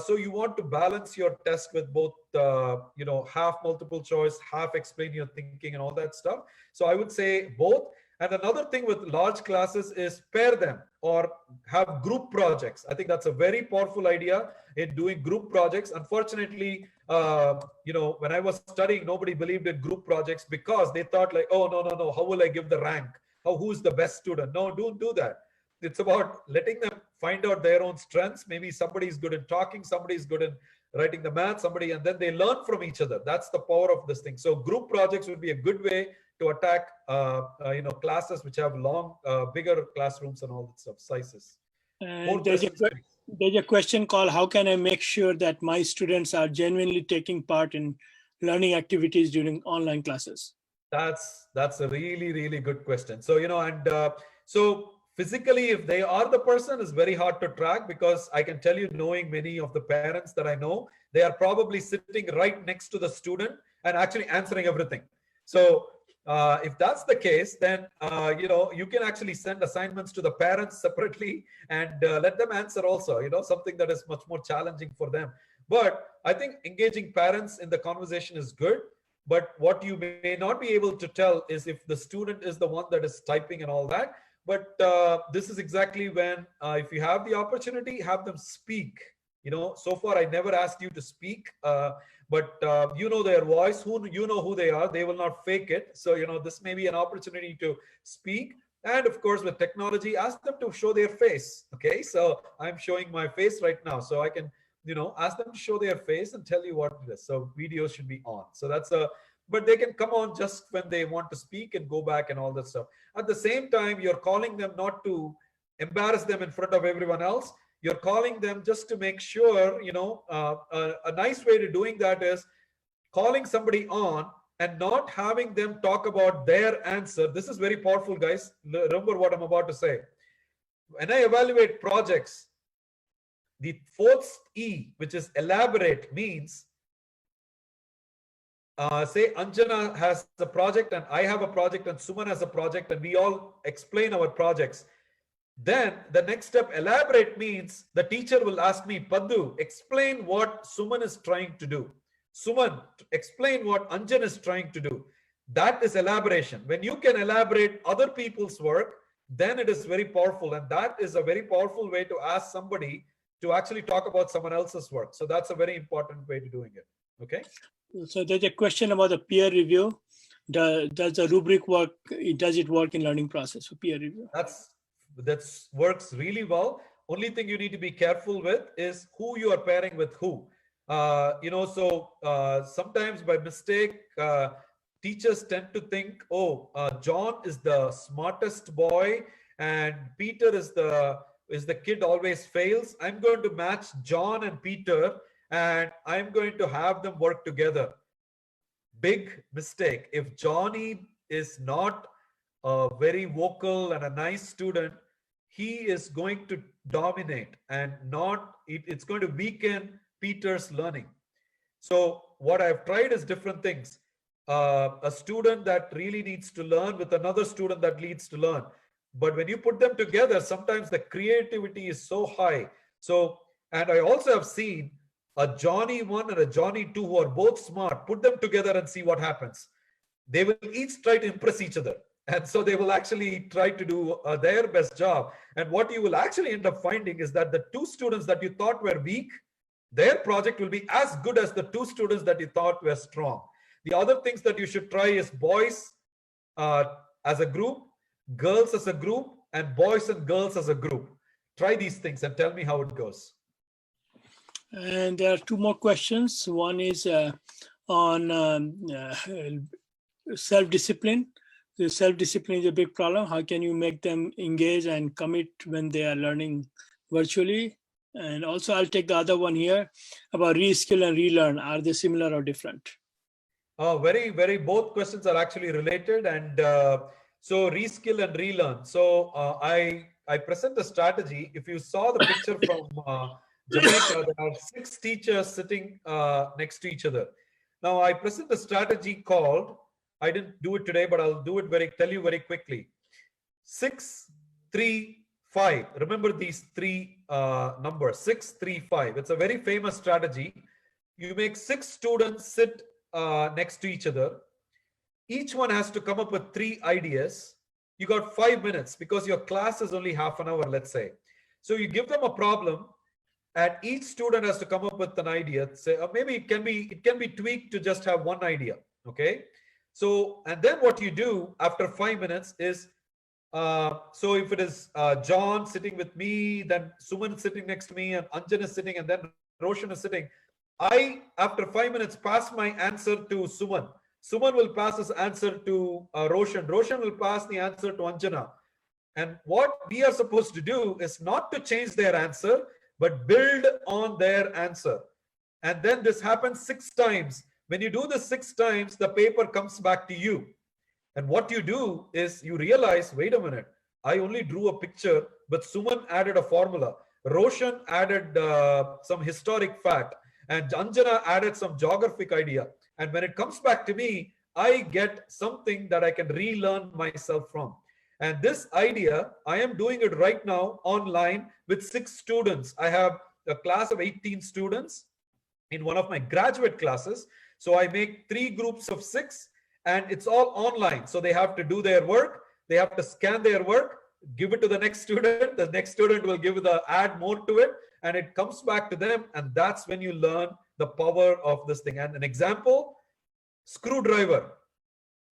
So you want to balance your test with both, half multiple choice, half explain your thinking and all that stuff. So I would say both. And another thing with large classes is pair them or have group projects. I think that's a very powerful idea in doing group projects. Unfortunately, when I was studying, nobody believed in group projects because they thought like, oh, no, how will I give the rank? Who's the best student? No, don't do that. It's about letting them find out their own strengths. Maybe somebody is good in talking, somebody is good in writing the math, and then they learn from each other. That's the power of this thing. So group projects would be a good way to attack, classes which have long, bigger classrooms and all that stuff, sizes. And there's a question called, how can I make sure that my students are genuinely taking part in learning activities during online classes? That's a really, really good question. So, so physically, if they are the person, is very hard to track, because I can tell you, knowing many of the parents that I know, they are probably sitting right next to the student and actually answering everything. So if that's the case, then you can actually send assignments to the parents separately and let them answer also, something that is much more challenging for them. But I think engaging parents in the conversation is good. But what you may not be able to tell is if the student is the one that is typing and all that. But this is exactly when, if you have the opportunity, have them speak. So far I never asked you to speak, but their voice, who they are, they will not fake it. So this may be an opportunity to speak. And of course, with technology, ask them to show their face. Okay, so I'm showing my face right now, so I can ask them to show their face and tell you what it is. So videos should be on. So but they can come on just when they want to speak and go back and all that stuff. At the same time, you're calling them not to embarrass them in front of everyone else. You're calling them just to make sure, a nice way to doing that is calling somebody on and not having them talk about their answer. This is very powerful, guys. Remember what I'm about to say. When I evaluate projects, the fourth E, which is elaborate, means say Anjana has a project and I have a project and Suman has a project, and we all explain our projects. Then the next step, elaborate, means the teacher will ask me, Paddu, explain what Suman is trying to do. Suman, explain what Anjan is trying to do. That is elaboration. When you can elaborate other people's work, then it is very powerful. And that is a very powerful way to ask somebody to actually talk about someone else's work. So that's a very important way to doing it. Okay. So there's a question about the peer review. Does the rubric work? Does it work in learning process for peer review? That works really well. Only thing you need to be careful with is who you are pairing with who. Sometimes by mistake, teachers tend to think, John is the smartest boy and Peter is the kid always fails. I'm going to match John and Peter and I'm going to have them work together. Big mistake. If Johnny is not a very vocal and a nice student, he is going to dominate and it's going to weaken Peter's learning. So what I've tried is different things. A student that really needs to learn with another student that needs to learn. But when you put them together, sometimes the creativity is so high. So, and I also have seen a Johnny 1 and a Johnny 2 who are both smart, put them together and see what happens. They will each try to impress each other. And so they will actually try to do their best job. And what you will actually end up finding is that the two students that you thought were weak, their project will be as good as the two students that you thought were strong. The other things that you should try is boys as a group, girls as a group, and boys and girls as a group. Try these things and tell me how it goes. And there are two more questions. One is on self-discipline. The self-discipline is a big problem. How can you make them engage and commit when they are learning virtually? And also I'll take the other one here about reskill and relearn. Are they similar or different? Both questions are actually related. And so reskill and relearn. So I present a strategy. If you saw the picture from Jamaica, there are 6 teachers sitting next to each other. Now I present a strategy called, I didn't do it today, but I'll tell you very quickly. 6, 3, 5. Remember these 3 numbers, 6, 3, 5. It's a very famous strategy. You make 6 students sit next to each other. Each one has to come up with 3 ideas. You got 5 minutes because your class is only half an hour, let's say. So you give them a problem, and each student has to come up with an idea. Say, or maybe it can be tweaked to just have one idea. Okay. So, and then what you do after 5 minutes is, so if it is John sitting with me, then Suman is sitting next to me, and Anjan is sitting, and then Roshan is sitting. I, after 5 minutes, pass my answer to Suman. Suman will pass his answer to Roshan. Roshan will pass the answer to Anjana. And what we are supposed to do is not to change their answer, but build on their answer. And then this happens 6 times. When you do this 6 times, the paper comes back to you. And what you do is you realize, wait a minute, I only drew a picture, but Suman added a formula. Roshan added some historic fact, and Anjana added some geographic idea. And when it comes back to me, I get something that I can relearn myself from. And this idea, I am doing it right now online with 6 students. I have a class of 18 students in one of my graduate classes. So I make 3 groups of 6, and it's all online. So they have to do their work. They have to scan their work, give it to the next student. The next student will add more to it, and it comes back to them. And that's when you learn the power of this thing. And an example, screwdriver,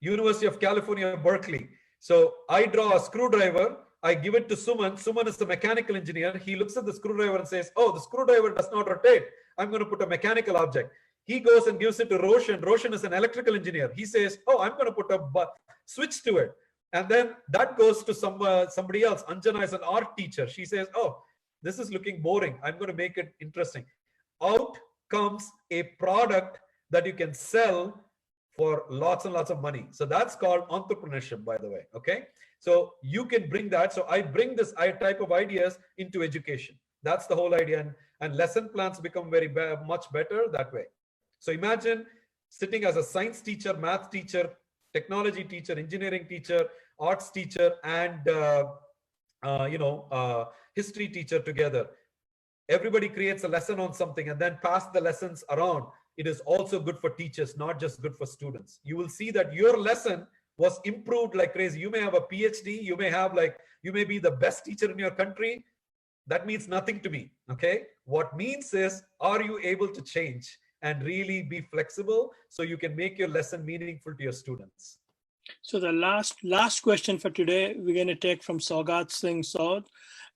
University of California, Berkeley. So I draw a screwdriver, I give it to Suman. Suman is the mechanical engineer. He looks at the screwdriver and says, oh, the screwdriver does not rotate. I'm going to put a mechanical object. He goes and gives it to Roshan. Roshan is an electrical engineer. He says, oh, I'm going to put a switch to it. And then that goes to somebody else. Anjana is an art teacher. She says, oh, this is looking boring. I'm going to make it interesting. Out comes a product that you can sell for lots and lots of money. So that's called entrepreneurship, by the way. Okay. So you can bring that. So I bring this type of ideas into education. That's the whole idea. And lesson plans become much better that way. So imagine sitting as a science teacher, math teacher, technology teacher, engineering teacher, arts teacher, and history teacher together. Everybody creates a lesson on something and then pass the lessons around. It is also good for teachers, not just good for students. You will see that your lesson was improved like crazy. You may have a PhD, you may be the best teacher in your country. That means nothing to me. Okay. What means is, are you able to change and really be flexible so you can make your lesson meaningful to your students? So the last question for today, we're going to take from Saugat Singh Saud.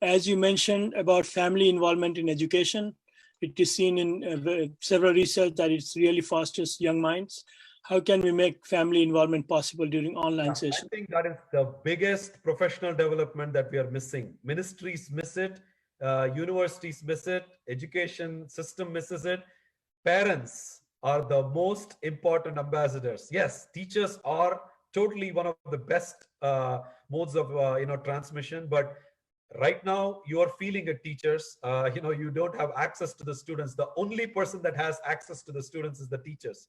As you mentioned about family involvement in education, it is seen in several research that it really fosters young minds. How can we make family involvement possible during online sessions? I think that is the biggest professional development that we are missing. Ministries miss it, universities miss it, education system misses it. Parents are the most important ambassadors. Yes, teachers are totally one of the best modes of transmission, but right now you are feeling it, teachers. You don't have access to the students. The only person that has access to the students is the teachers.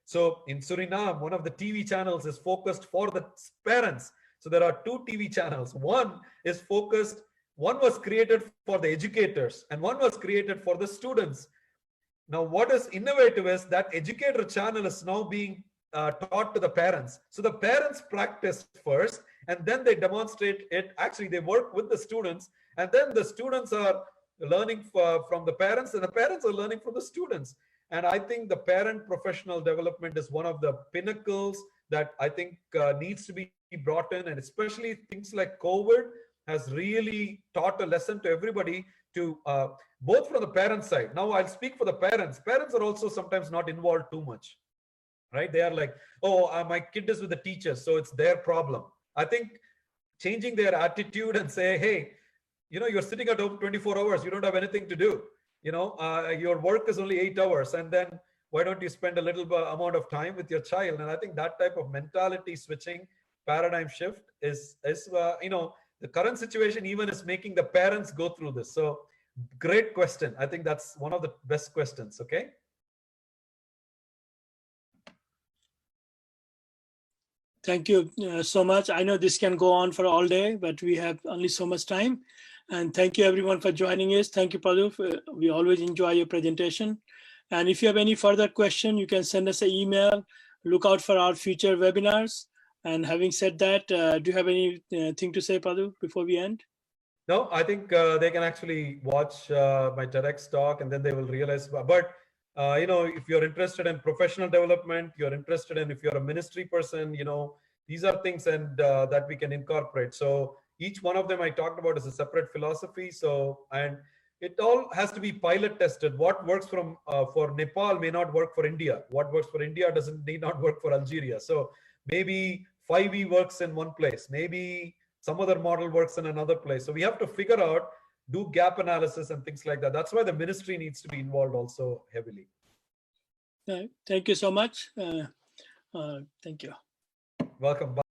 So in Suriname, one of the TV channels is focused for the parents. So there are 2 TV channels. One was created for the educators and one was created for the students. Now, what is innovative is that educator channel is now being taught to the parents. So the parents practice first and then they demonstrate it. Actually, they work with the students, and then the students are learning from the parents, and the parents are learning from the students. And I think the parent professional development is one of the pinnacles that I think needs to be brought in, and especially things like COVID has really taught a lesson to everybody, to both from the parent side. Now I'll speak for the parents. Parents are also sometimes not involved too much, right? They are like, oh, my kid is with the teachers, so it's their problem. I think changing their attitude and say, hey, you're sitting at home 24 hours, you don't have anything to do. Your work is only 8 hours, and then why don't you spend a little amount of time with your child? And I think that type of mentality switching, paradigm shift is the current situation even is making the parents go through this. So great question. I think that's one of the best questions. Okay. Thank you so much. I know this can go on for all day, but we have only so much time. And thank you everyone for joining us. Thank you, Padu. We always enjoy your presentation. And if you have any further question, you can send us an email. Look out for our future webinars. And having said that, do you have anything to say, Padu, before we end? No, I think they can actually watch my TEDx talk, and then they will realize. But if you're interested in professional development, you're interested in, if you're a ministry person, these are things and that we can incorporate. So each one of them I talked about is a separate philosophy. So, and it all has to be pilot tested. What works for Nepal may not work for India. What works for India need not work for Algeria. So maybe 5E works in one place. Maybe some other model works in another place. So we have to figure out, do gap analysis and things like that. That's why the ministry needs to be involved also heavily. Thank you so much. Thank you. Welcome. Bye.